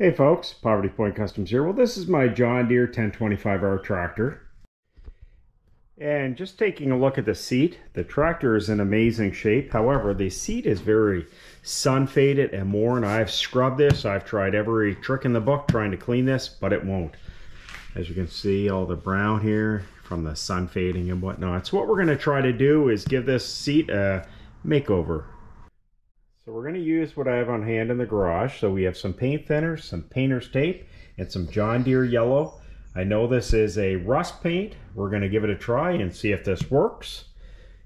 Hey folks, Poverty Point Customs here. Well, this is my John Deere 1025R tractor. And just taking a look at the seat, the tractor is in amazing shape. However, the seat is very sun faded and worn. I've scrubbed this. I've tried every trick in the book trying to clean this, but it won't. As you can see, all the brown here from the sun fading and whatnot. So what we're going to try to do is give this seat a makeover. So we're going to use what I have on hand in the garage. So we have some paint thinner, some painter's tape, and some John Deere yellow. I know this is a rust paint. We're going to give it a try and see if this works.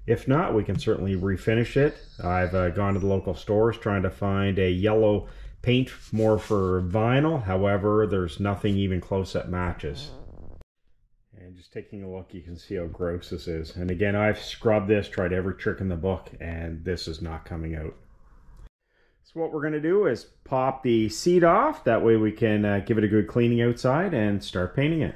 If not, we can certainly refinish it. I've gone to the local stores trying to find a yellow paint more for vinyl. However, there's nothing even close that matches. And just taking a look, you can see how gross this is. And again, I've scrubbed this, tried every trick in the book, and this is not coming out. So what we're going to do is pop the seat off. That way we can give it a good cleaning outside and start painting it.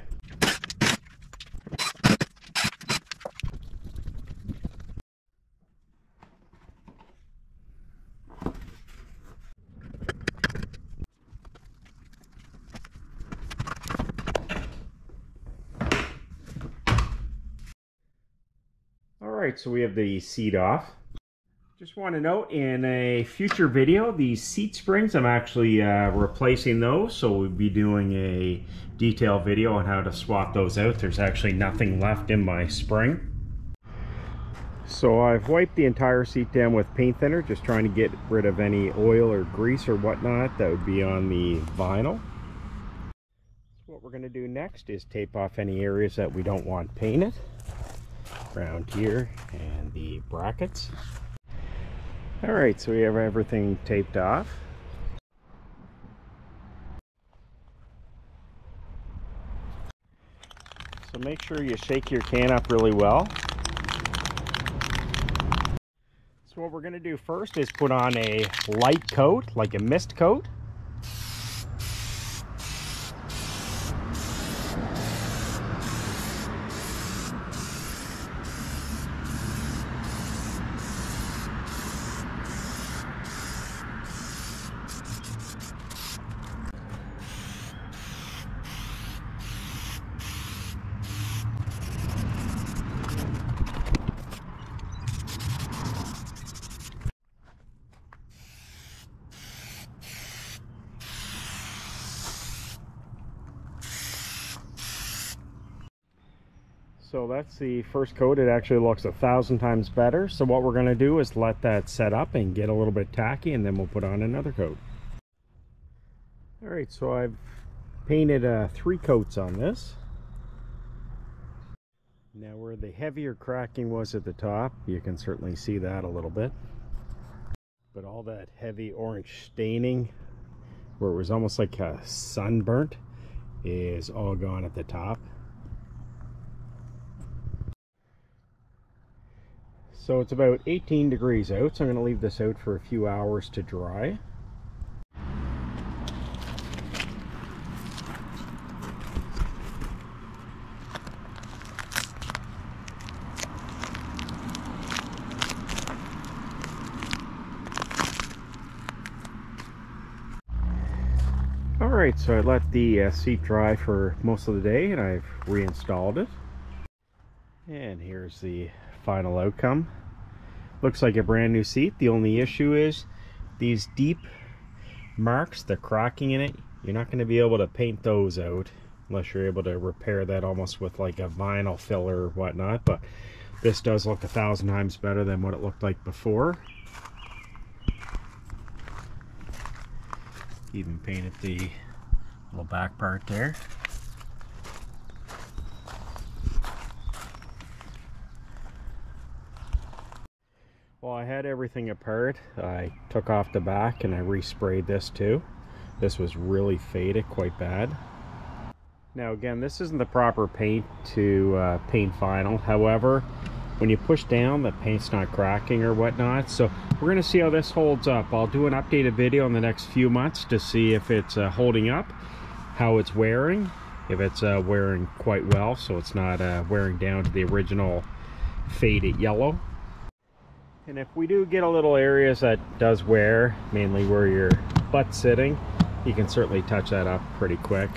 Alright, so we have the seat off. Just want to note, in a future video, these seat springs, I'm actually replacing those, so we'll be doing a detailed video on how to swap those out. There's actually nothing left in my spring. So I've wiped the entire seat down with paint thinner, just trying to get rid of any oil or grease or whatnot that would be on the vinyl. So what we're going to do next is tape off any areas that we don't want painted, around here and the brackets. Alright, so we have everything taped off. So make sure you shake your can up really well. So what we're going to do first is put on a light coat, like a mist coat. So that's the first coat. It actually looks 1,000 times better. So what we're going to do is let that set up and get a little bit tacky, and then we'll put on another coat. Alright, so I've painted 3 coats on this. Now where the heavier cracking was at the top, you can certainly see that a little bit. But all that heavy orange staining, where it was almost like a sunburnt, is all gone at the top. So it's about 18 degrees out, so I'm going to leave this out for a few hours to dry. Alright, so I let the seat dry for most of the day, and I've reinstalled it. And here's the final outcome. Looks like a brand new seat. The only issue is these deep marks, the cracking in it, you're not going to be able to paint those out unless you're able to repair that almost with like a vinyl filler or whatnot. But this does look 1,000 times better than what it looked like before. Even painted the little back part there. Well, I had everything apart. I took off the back and I resprayed this too. This was really faded quite bad. Now again, this isn't the proper paint to paint vinyl. However, when you push down, the paint's not cracking or whatnot. So we're going to see how this holds up. I'll do an updated video in the next few months to see if it's holding up, how it's wearing, if it's wearing quite well, so it's not wearing down to the original faded yellow. And if we do get a little areas that does wear, mainly where your butt's sitting, you can certainly touch that up pretty quick.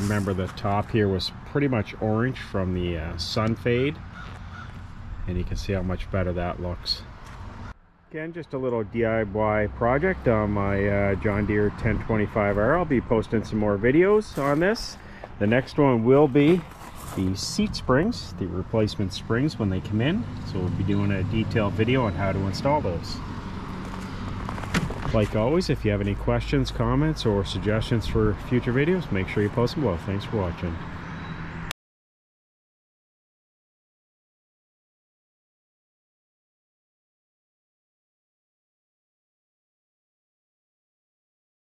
Remember, the top here was pretty much orange from the sun fade, and you can see how much better that looks. Again, just a little DIY project on my John Deere 1025R. I'll be posting some more videos on this. The next one will be the seat springs, the replacement springs when they come in. So we'll be doing a detailed video on how to install those. Like always, if you have any questions, comments, or suggestions for future videos, make sure you post them below. Thanks for watching.